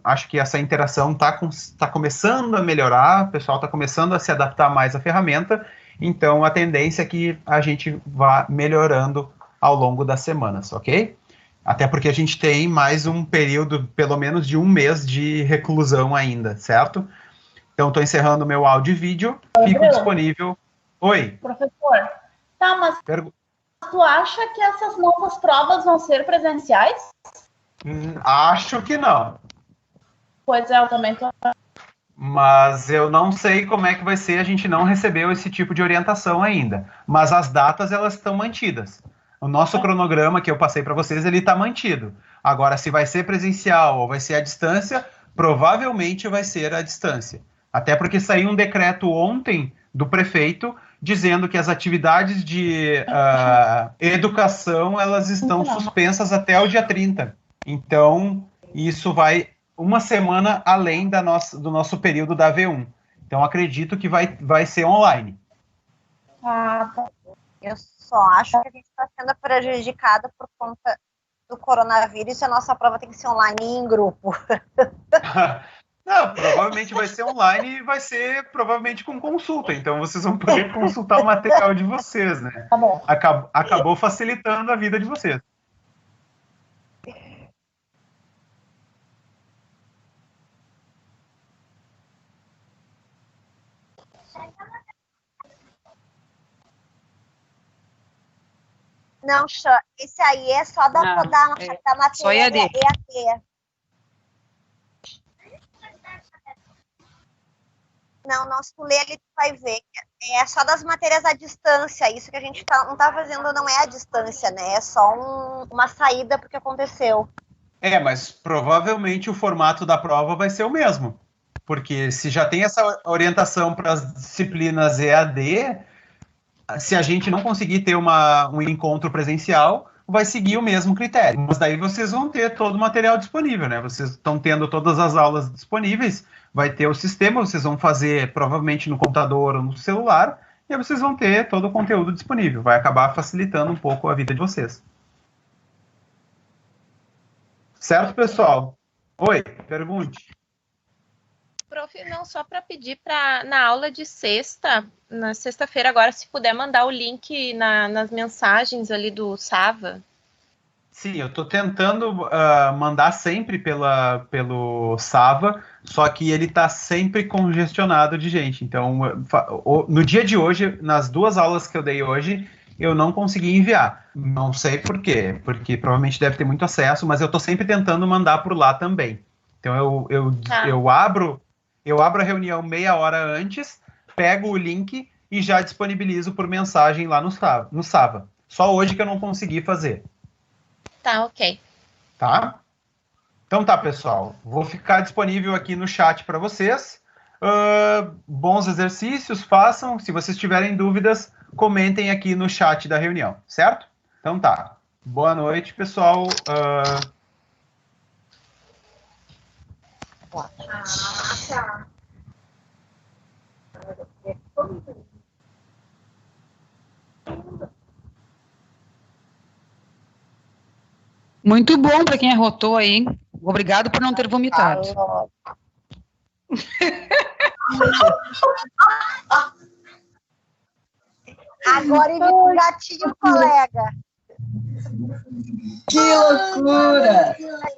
acho que essa interação tá começando a melhorar, o pessoal está começando a se adaptar mais à ferramenta, então a tendência é que a gente vá melhorando ao longo das semanas, ok? Até porque a gente tem mais um período, pelo menos de 1 mês de reclusão ainda, certo? Então estou encerrando o meu áudio e vídeo, fico disponível... Oi. Professor, tá, mas tu acha que essas novas provas vão ser presenciais? Acho que não. Pois é, eu também tô... Mas eu não sei como é que vai ser, a gente não recebeu esse tipo de orientação ainda. Mas as datas, elas estão mantidas. O nosso cronograma que eu passei para vocês, ele está mantido. Agora, se vai ser presencial ou vai ser à distância, provavelmente vai ser à distância. Até porque saiu um decreto ontem do prefeito dizendo que as atividades de educação, elas estão suspensas até o dia 30. Então, isso vai uma semana além do nosso período da AV1. Então, acredito que vai ser online. Tá. Eu só acho que a gente está sendo prejudicada por conta do coronavírus e a nossa prova tem que ser online e em grupo. Não, provavelmente vai ser online e vai ser provavelmente com consulta. Então vocês vão poder consultar o material de vocês, né? Tá bom. Acabou facilitando a vida de vocês. Não, Xan, esse aí é só da matéria só EAD. EAD. Não, se tu ler ali, tu vai ver. É só das matérias à distância. Isso que a gente não tá fazendo não é à distância, né? É só uma saída porque aconteceu. Mas provavelmente o formato da prova vai ser o mesmo. Porque se já tem essa orientação para as disciplinas EAD, se a gente não conseguir ter um encontro presencial, vai seguir o mesmo critério. Mas daí vocês vão ter todo o material disponível, né? Vocês estão tendo todas as aulas disponíveis, vai ter o sistema, vocês vão fazer provavelmente no computador ou no celular, e aí vocês vão ter todo o conteúdo disponível. Vai acabar facilitando um pouco a vida de vocês. Certo, pessoal? Oi, pergunte. Prof, não, só para pedir para na aula de sexta, na sexta-feira agora, se puder mandar o link nas mensagens ali do Sava. Sim, eu estou tentando mandar sempre pelo Sava, só que ele está sempre congestionado de gente. Então, no dia de hoje, nas 2 aulas que eu dei hoje, eu não consegui enviar. Não sei por quê, porque provavelmente deve ter muito acesso, mas eu estou sempre tentando mandar por lá também. Então, eu abro a reunião meia hora antes, pego o link e já disponibilizo por mensagem lá no Sava. Só hoje que eu não consegui fazer. Tá, ok. Tá? Então tá, pessoal. Vou ficar disponível aqui no chat para vocês. Bons exercícios, façam. Se vocês tiverem dúvidas, comentem aqui no chat da reunião, certo? Então tá. Boa noite, pessoal. Muito bom para quem arrotou aí, hein? Obrigado por não ter vomitado. Agora imita o gatinho, colega. Que loucura!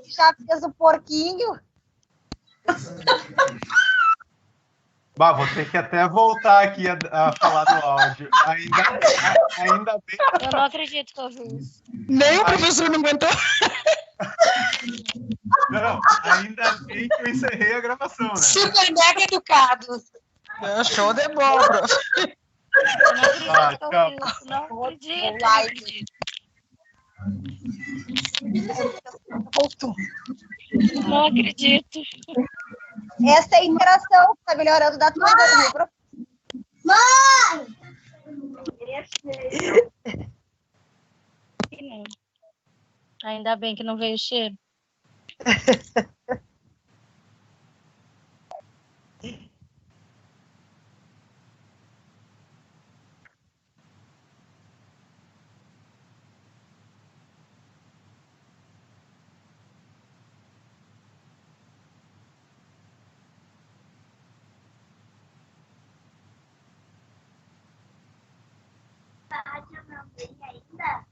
Já fez o porquinho? Vou ter que até voltar aqui a falar no áudio. Ainda bem. Eu não acredito que eu vi isso. Nem o professor não aguentou. Não, ainda bem que eu encerrei a gravação, né? Super mega educado. Show de bola, prof. Eu não acredito que eu vi isso. Não acredito. Não acredito. Essa é a interação que tá melhorando da tua vida. Ainda bem que não veio cheiro. Ainda?